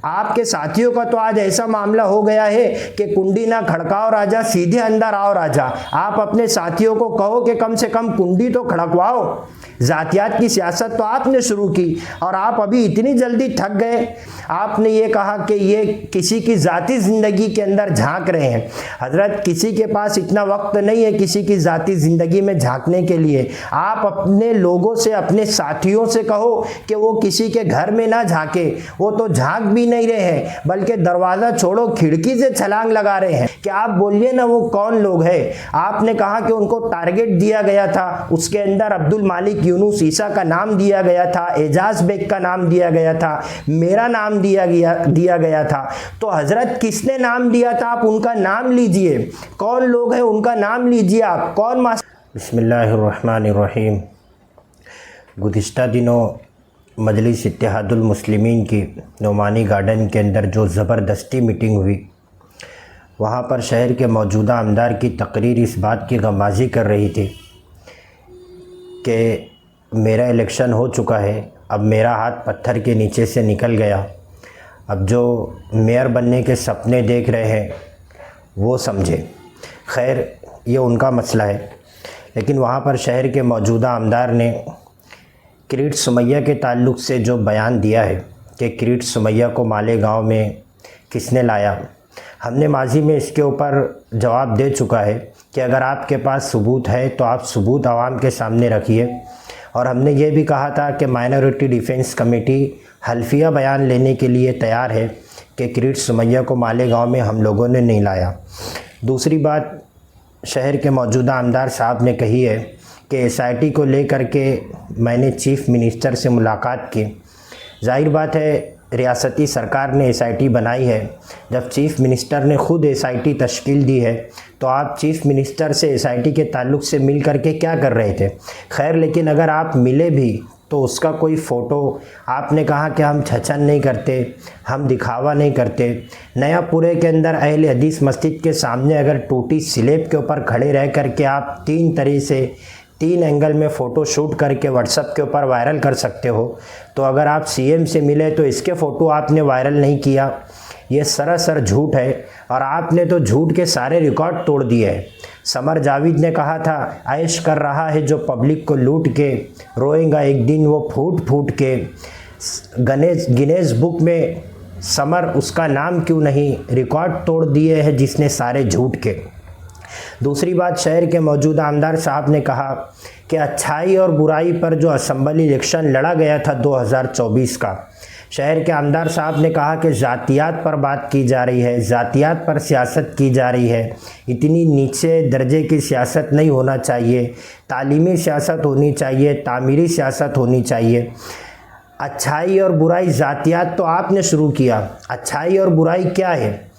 आपके साथियों का तो आज ऐसा मामला हो गया है कि कुंडी ना खड़काओ राजा, सीधे अंदर आओ राजा। आप अपने साथियों को कहो कि कम से कम कुंडी तो खड़कवाओ। जातियात की सियासत तो आपने शुरू की और आप अभी इतनी जल्दी थक गए। आपने ये कहा कि ये किसी की ज़ाती ज़िंदगी के अंदर झांक रहे हैं। हजरत, किसी के पास इतना वक्त नहीं है किसी की ज़ाती ज़िंदगी में झांकने के लिए। आप अपने लोगों से, अपने साथियों से कहो कि वो किसी के घर में ना झांके। वो तो झांक भी नहीं रहे हैं, बल्कि दरवाज़ा छोड़ो खिड़की से छलांग लगा रहे हैं। कि आप बोलिए ना वो कौन लोग हैं। आपने कहा कि उनको टारगेट दिया गया था, उसके अंदर अब्दुल मालिक यूनुस ईसा का नाम दिया गया था, एजाज बेग का नाम दिया गया था, मेरा नाम दिया गया था। तो हजरत किसने नाम दिया था, आप उनका नाम लीजिए। कौन लोग हैं उनका नाम लीजिए आप। कौन बिस्मिल्लाहिर्रहमानिर्रहीम। गुज़िश्ता दिनों मजलिस इत्तेहादुल मुस्लिमीन की नोमानी गार्डन के अंदर जो ज़बरदस्ती मीटिंग हुई, वहाँ पर शहर के मौजूदा आमदार की तकरीर इस बात की गमाज़ी कर रही थी कि मेरा इलेक्शन हो चुका है, अब मेरा हाथ पत्थर के नीचे से निकल गया। अब जो मेयर बनने के सपने देख रहे हैं वो समझे। खैर, ये उनका मसला है। लेकिन वहाँ पर शहर के मौजूदा आमदार ने किरीट सुमैया के ताल्लुक़ से जो बयान दिया है कि किरीट सुमैया को मालेगांव में किसने लाया, हमने माजी में इसके ऊपर जवाब दे चुका है कि अगर आपके पास सबूत है तो आप सबूत आवाम के सामने रखिए। और हमने ये भी कहा था कि माइनॉरिटी डिफेंस कमेटी हल्फिया बयान लेने के लिए तैयार है कि किरीट सुमैया को मालेगांव में हम लोगों ने नहीं लाया। दूसरी बात शहर के मौजूदा आमदार साहब ने कही है कि एसआईटी को लेकर के मैंने चीफ़ मिनिस्टर से मुलाकात की। जाहिर बात है, रियासती सरकार ने एसआईटी बनाई है। जब चीफ़ मिनिस्टर ने ख़ुद एसआईटी तश्कील दी है तो आप चीफ़ मिनिस्टर से एसआईटी के ताल्लुक़ से मिल कर के क्या कर रहे थे। खैर, लेकिन अगर आप मिले भी तो उसका कोई फ़ोटो, आपने कहा कि हम छचन नहीं करते, हम दिखावा नहीं करते। नयापुरे के अंदर अहले हदीस मस्जिद के सामने अगर टूटी स्लेब के ऊपर खड़े रह कर के आप 3 तरह से 3 एंगल में फ़ोटो शूट करके व्हाट्सएप के ऊपर वायरल कर सकते हो, तो अगर आप सीएम से मिले तो इसके फ़ोटो आपने वायरल नहीं किया। ये सरासर झूठ है और आपने तो झूठ के सारे रिकॉर्ड तोड़ दिए हैं। समर जावेद ने कहा था, ऐश कर रहा है जो पब्लिक को लूट के, रोएगा एक दिन वो फूट फूट के। गिनेस बुक में समर उसका नाम क्यों नहीं, रिकॉर्ड तोड़ दिए हैं जिसने सारे झूठ के। दूसरी बात, शहर के मौजूदा आमदार साहब ने कहा कि अच्छाई और बुराई पर जो असम्बली इलेक्शन लड़ा गया था 2024 का, शहर के आमदार साहब ने कहा कि ज़ातियात पर बात की जा रही है, ज़ातियात पर सियासत की जा रही है। इतनी नीचे दर्जे की सियासत नहीं होना चाहिए, तालीमी सियासत होनी चाहिए, तामीरी सियासत होनी चाहिए। अच्छाई और बुराई, ज़ातियात तो आपने शुरू किया। अच्छाई और बुराई क्या है?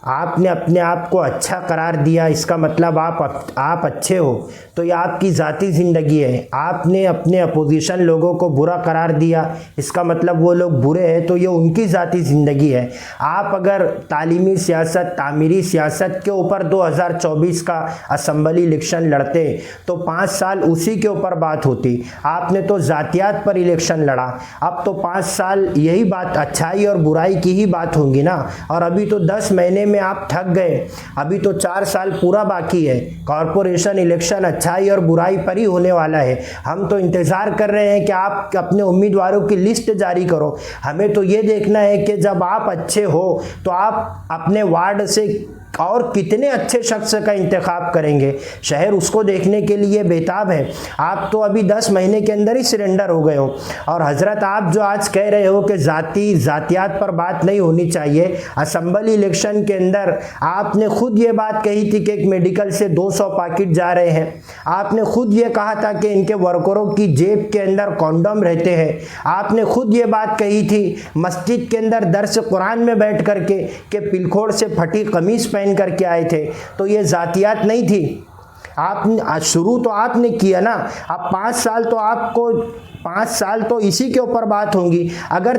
आपने अपने आप को अच्छा करार दिया, इसका मतलब आप अच्छे हो, तो ये आपकी ज़ाती ज़िंदगी है। आपने अपने अपोजिशन लोगों को बुरा करार दिया, इसका मतलब वो लोग बुरे हैं, तो ये उनकी ज़ाती ज़िंदगी है। आप अगर तालीमी सियासत, तामीरी सियासत के ऊपर 2024 का असम्बली इलेक्शन लड़ते तो 5 साल उसी के ऊपर बात होती। आपने तो ज़ातियात पर इलेक्शन लड़ा, अब तो 5 साल यही बात, अच्छाई और बुराई की ही बात होंगी ना। और अभी तो 10 महीने में आप थक गए, अभी तो 4 साल पूरा बाकी है। कॉरपोरेशन इलेक्शन अच्छाई और बुराई पर ही होने वाला है। हम तो इंतज़ार कर रहे हैं कि आप अपने उम्मीदवारों की लिस्ट जारी करो। हमें तो ये देखना है कि जब आप अच्छे हो तो आप अपने वार्ड से और कितने अच्छे शख्स का इंतखाब करेंगे। शहर उसको देखने के लिए बेताब है। आप तो अभी 10 महीने के अंदर ही सरेंडर हो गए हो। और हजरत, आप जो आज कह रहे हो कि ज़ातियात पर बात नहीं होनी चाहिए, असम्बली इलेक्शन के अंदर आपने खुद ये बात कही थी कि एक मेडिकल से 200 पैकेट जा रहे हैं। आपने खुद ये कहा था कि इनके वर्करों की जेब के अंदर कॉन्डोम रहते हैं। आपने खुद ये बात कही थी मस्जिद के अंदर दर्स कुरान में बैठ करके कि पिलखोड़ से फटी कमीज़ पहन करके आए थे। तो ये ज़ातियात नहीं थी। आपने शुरू तो आपने किया ना। अब 5 साल तो आपको 5 साल तो इसी के ऊपर बात होंगी। अगर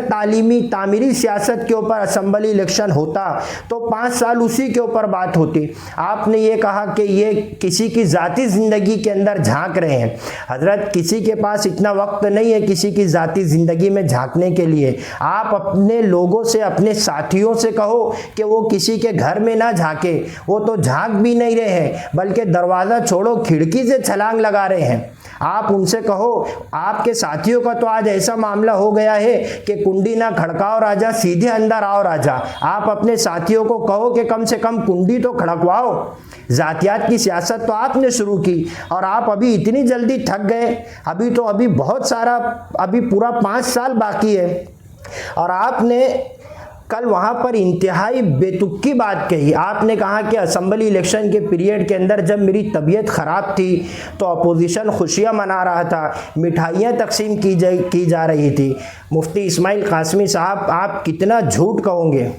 तामीरी सियासत के ऊपर असेंबली इलेक्शन होता तो 5 साल उसी के ऊपर बात होती। आपने ये कहा कि ये किसी की ज़ाती ज़िंदगी के अंदर झांक रहे हैं। हजरत, किसी के पास इतना वक्त नहीं है किसी की ज़ाती ज़िंदगी में झांकने के लिए। आप अपने लोगों से, अपने साथियों से कहो कि वो किसी के घर में ना झांके। वो तो झांक भी नहीं रहे हैं, बल्कि दरवाज़ा छोड़ो खिड़की से छलांग लगा रहे हैं। आप उनसे कहो, आपके साथियों का तो आज ऐसा मामला हो गया है कि कुंडी ना खड़काओ राजा, सीधे अंदर आओ राजा। आप अपने साथियों को कहो कि कम से कम कुंडी तो खड़कवाओ। जातियात की सियासत तो आपने शुरू की और आप अभी इतनी जल्दी थक गए। अभी बहुत सारा, अभी पूरा 5 साल बाकी है। और आपने कल वहाँ पर इंतहाई बेतुकी बात कही। आपने कहा कि असेंबली इलेक्शन के पीरियड के अंदर जब मेरी तबीयत ख़राब थी तो अपोजिशन खुशियाँ मना रहा था, मिठाइयाँ तकसीम की जा रही थी। मुफ्ती इस्माइल कासमी साहब, आप कितना झूठ कहोगे।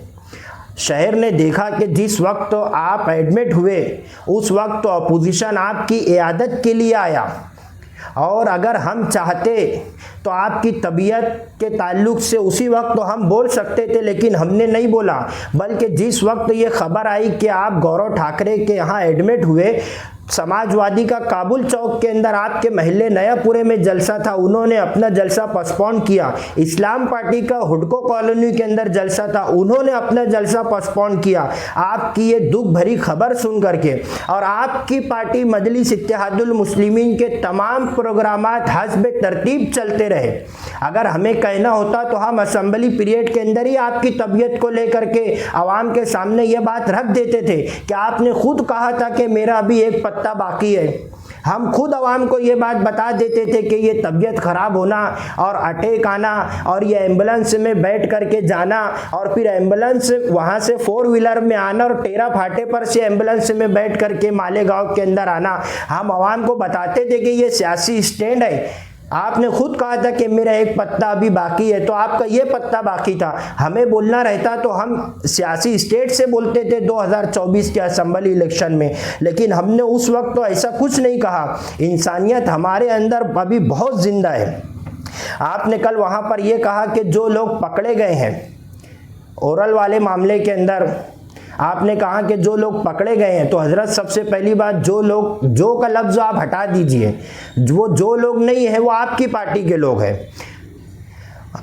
शहर ने देखा कि जिस वक्त तो आप एडमिट हुए उस वक्त तो अपोजिशन आपकी इयादत के लिए आया, और अगर हम चाहते तो आपकी तबीयत के ताल्लुक से उसी वक्त तो हम बोल सकते थे, लेकिन हमने नहीं बोला। बल्कि जिस वक्त ये खबर आई कि आप गौरव ठाकरे के यहाँ एडमिट हुए, समाजवादी का काबुल चौक के अंदर आपके महल्ले नयापुरे में जलसा था, उन्होंने अपना जलसा पोस्टपोन किया। इस्लाम पार्टी का हुडको कॉलोनी के अंदर जलसा था, उन्होंने अपना जलसा पोस्टपोन किया। आपकी ये दुख भरी खबर सुन करके, और आपकी पार्टी मजलिस इत्तेहादुल मुस्लिमीन के तमाम प्रोग्रामात हस्ब तरतीब चलते रहे। अगर हमें कहना होता तो हम असेंबली पीरियड के अंदर ही आपकी तबीयत को लेकर के आवाम के सामने ये बात रख देते थे कि आपने खुद कहा था कि मेरा अभी एक पत्ता बाकी है। हम खुद आवाम को ये बात बता देते थे कि ये तबीयत ख़राब होना और अटैक आना और ये एम्बुलेंस में बैठ करके जाना और फिर एम्बुलेंस वहाँ से 4 व्हीलर में आना और टेरा फाटे पर से एम्बुलेंस में बैठ करके मालेगांव के अंदर आना, हम आवाम को बताते थे कि ये सियासी स्टैंड है। आपने खुद कहा था कि मेरा एक पत्ता अभी बाकी है, तो आपका ये पत्ता बाकी था। हमें बोलना रहता तो हम सियासी स्टेट से बोलते थे 2024 के असेंबली इलेक्शन में, लेकिन हमने उस वक्त तो ऐसा कुछ नहीं कहा। इंसानियत हमारे अंदर अभी बहुत जिंदा है। आपने कल वहाँ पर यह कहा कि जो लोग पकड़े गए हैं ओरल वाले मामले के अंदर, आपने कहा कि जो लोग पकड़े गए हैं, तो हजरत सबसे पहली बात, जो का लफ्ज़ आप हटा दीजिए। वो जो लोग नहीं है वो आपकी पार्टी के लोग हैं,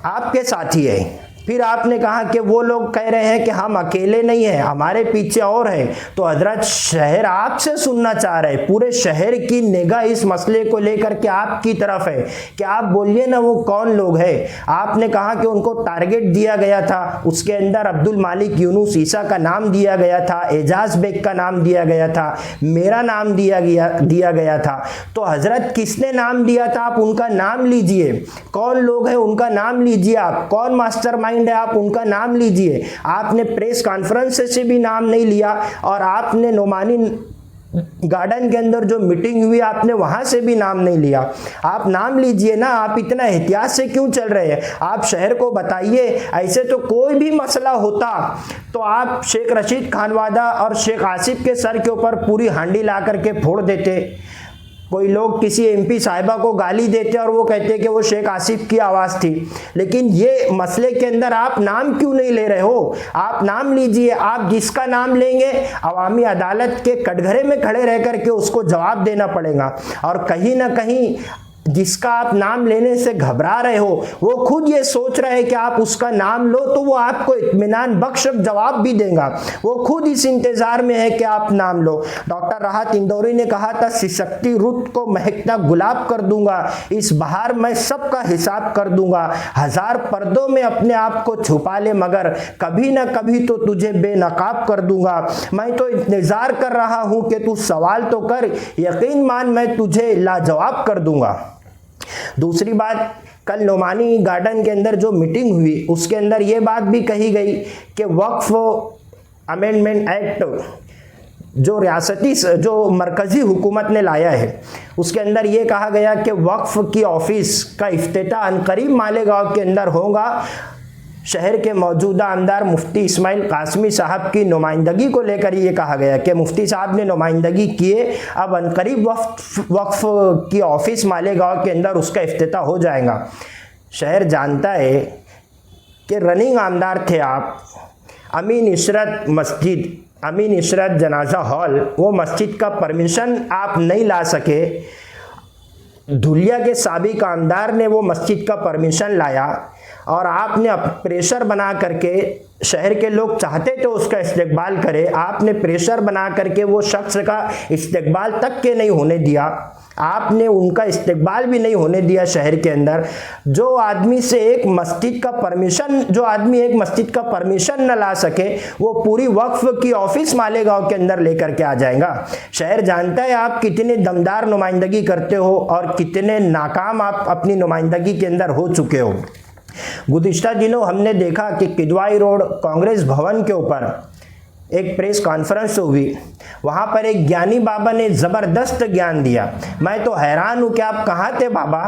आपके साथी हैं। फिर आपने कहा कि वो लोग कह रहे हैं कि हम अकेले नहीं हैं, हमारे पीछे और हैं। तो हजरत शहर आपसे सुनना चाह रहे हैं, पूरे शहर की निगाह इस मसले को लेकर के आपकी तरफ है कि आप बोलिए ना वो कौन लोग हैं। आपने कहा कि उनको टारगेट दिया गया था, उसके अंदर अब्दुल मालिक यूनुस ईसा का नाम दिया गया था, एजाज बेग का नाम दिया गया था, मेरा नाम दिया गया था। तो हजरत किसने नाम दिया था, आप उनका नाम लीजिए। कौन लोग हैं उनका नाम लीजिए। आप कौन मास्टरमाइंड है आप उनका नाम लीजिए। आपने प्रेस कॉन्फ्रेंस से भी नाम नहीं लिया और आपने नोमानी गार्डन के अंदर जो मीटिंग हुई आपने वहां से भी नाम नहीं लिया। आप नाम लीजिए ना, आप इतना एहतियात से क्यों चल रहे हैं। आप शहर को बताइए। ऐसे तो कोई भी मसला होता तो आप शेख रशीद खानवादा और शेख आसिफ के सर के ऊपर पूरी हांडी ला करके फोड़ देते। कोई लोग किसी एमपी साहिबा को गाली देते और वो कहते कि वो शेख आसिफ की आवाज़ थी। लेकिन ये मसले के अंदर आप नाम क्यों नहीं ले रहे हो। आप नाम लीजिए। आप जिसका नाम लेंगे अवामी अदालत के कटघरे में खड़े रह करके उसको जवाब देना पड़ेगा। और कहीं ना कहीं जिसका आप नाम लेने से घबरा रहे हो वो खुद ये सोच रहे हैं कि आप उसका नाम लो तो वो आपको इत्मीनान बख्श जवाब भी देगा। वो खुद इस इंतजार में है कि आप नाम लो। डॉक्टर राहत इंदौरी ने कहा था, सिसकती रुत को महकता गुलाब कर दूंगा, इस बहार मैं सबका हिसाब कर दूंगा। 1000 पर्दों में अपने आप को छुपा ले मगर कभी ना कभी तो तुझे बेनकाब कर दूंगा। मैं तो इंतजार कर रहा हूं कि तू सवाल तो कर, यकीन मान मैं तुझे लाजवाब कर दूंगा। दूसरी बात, कल नोमानी गार्डन के अंदर जो मीटिंग हुई उसके अंदर ये बात भी कही गई कि वक्फ अमेंडमेंट एक्ट जो मरकज़ी हुकूमत ने लाया है उसके अंदर ये कहा गया कि वक्फ की ऑफिस का इफ्तिताह अनकरीब मालेगांव के अंदर होगा। शहर के मौजूदा आमदार मुफ्ती इस्माइल कासमी साहब की नुमाइंदगी को लेकर ये कहा गया कि मुफ्ती साहब ने नुमाइंदगी किए, अब अनकरीब वक्फ की ऑफिस मालेगांव के अंदर उसका इफ्तिताह हो जाएगा। शहर जानता है कि रनिंग आमदार थे आप। अमीन इशरत मस्जिद, अमीन इशरत जनाजा हॉल, वो मस्जिद का परमिशन आप नहीं ला सके। धुलिया के साबिक आमदार ने वो मस्जिद का परमिशन लाया और आपने प्रेशर बना करके, शहर के लोग चाहते थे उसका इस्तेकबाल करे, आपने प्रेशर बना करके वो शख्स का इस्तेकबाल तक के नहीं होने दिया। आपने उनका इस्तेकबाल भी नहीं होने दिया शहर के अंदर। जो आदमी एक मस्जिद का परमिशन न ला सके, वो पूरी वक्फ की ऑफिस मालेगांव के अंदर लेकर के आ जाएगा। शहर जानता है आप कितने दमदार नुमाइंदगी करते हो और कितने नाकाम आप अपनी नुमाइंदगी के अंदर हो चुके हो। गुज़िश्ता दिनों हमने देखा कि किदवाई रोड कांग्रेस भवन के ऊपर एक प्रेस कॉन्फ्रेंस हुई। वहाँ पर एक ज्ञानी बाबा ने ज़बरदस्त ज्ञान दिया। मैं तो हैरान हूँ कि आप कहाँ थे बाबा।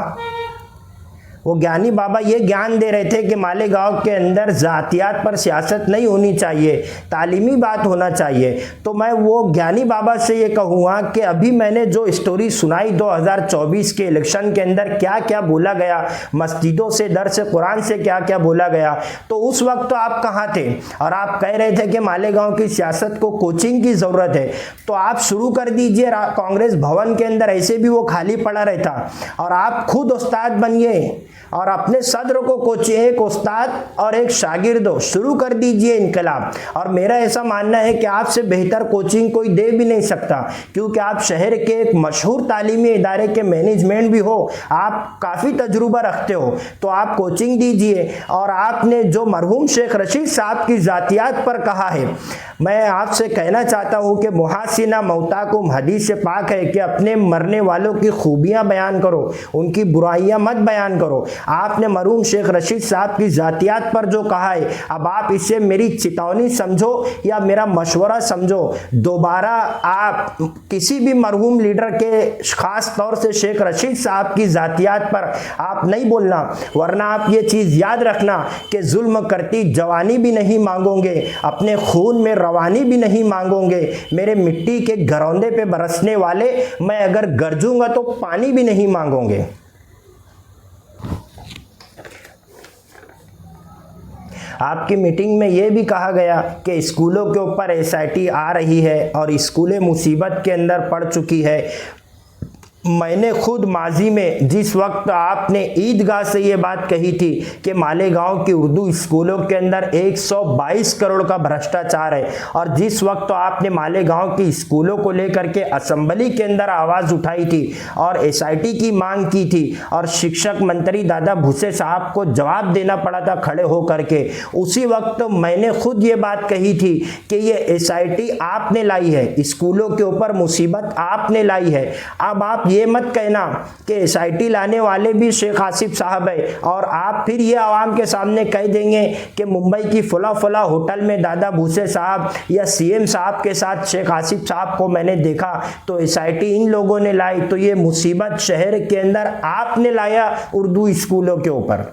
वो ज्ञानी बाबा ये ज्ञान दे रहे थे कि मालेगांव के अंदर ज़ातियात पर सियासत नहीं होनी चाहिए, तालीमी बात होना चाहिए। तो मैं वो ज्ञानी बाबा से ये कहूँगा कि अभी मैंने जो स्टोरी सुनाई 2024 के इलेक्शन के अंदर क्या क्या बोला गया, मस्जिदों से, दर्स कुरान से क्या क्या बोला गया, तो उस वक्त तो आप कहाँ थे और आप कह रहे थे कि मालेगांव की सियासत को कोचिंग की ज़रूरत है। तो आप शुरू कर दीजिए। कांग्रेस भवन के अंदर ऐसे भी वो खाली पड़ा रहता और आप खुद उस्ताद बनिए और अपने सदर को कोचिंग, एक उस्ताद और एक शागिर्द शुरू कर दीजिए इनकलाब। और मेरा ऐसा मानना है कि आपसे बेहतर कोचिंग कोई दे भी नहीं सकता, क्योंकि आप शहर के एक मशहूर तालीमी इदारे के मैनेजमेंट भी हो, आप काफ़ी तजुर्बा रखते हो, तो आप कोचिंग दीजिए। और आपने जो मरहूम शेख रशीद साहब की ज़ातियात पर कहा है, मैं आपसे कहना चाहता हूँ कि मुहासिना मौताकुम हदीस से पाक है कि अपने मरने वालों की खूबियाँ बयान करो, उनकी बुराइयाँ मत बयान करो। आपने मरहूम शेख रशीद साहब की ज़ातियात पर जो कहा है, अब आप इसे मेरी चेतावनी समझो या मेरा मशवरा समझो, दोबारा आप किसी भी मरहूम लीडर के, ख़ास तौर से शेख रशीद साहब की ज़ातियात पर आप नहीं बोलना, वरना आप ये चीज़ याद रखना कि जुल्म करती जवानी भी नहीं मांगोगे, अपने खून में रवानी भी नहीं मांगोगे, मेरे मिट्टी के घरौंदे पे बरसने वाले, मैं अगर गरजूंगा तो पानी भी नहीं मांगोगे। आपकी मीटिंग में यह भी कहा गया कि स्कूलों के ऊपर एसआईटी आ रही है और स्कूलें मुसीबत के अंदर पड़ चुकी है। मैंने खुद माजी में जिस वक्त आपने ईदगाह से ये बात कही थी कि मालेगांव की उर्दू स्कूलों के अंदर 122 करोड़ का भ्रष्टाचार है, और जिस वक्त तो आपने मालेगांव की स्कूलों को लेकर के असेंबली के अंदर आवाज़ उठाई थी और एसआईटी की मांग की थी और शिक्षक मंत्री दादा भूसे साहब को जवाब देना पड़ा था खड़े होकर के, उसी वक्त मैंने खुद ये बात कही थी कि ये एसआईटी आपने लाई है, स्कूलों के ऊपर मुसीबत आपने लाई है। अब आप ये मत कहना कि एसआईटी लाने वाले भी शेख आसिफ साहब है और आप फिर ये आवाम के सामने कह देंगे कि मुंबई की फला फला होटल में दादा भूसे साहब या सीएम साहब के साथ शेख आसिफ साहब को मैंने देखा, तो एसआईटी इन लोगों ने लाई। तो ये मुसीबत शहर के अंदर आपने लाया उर्दू स्कूलों के ऊपर।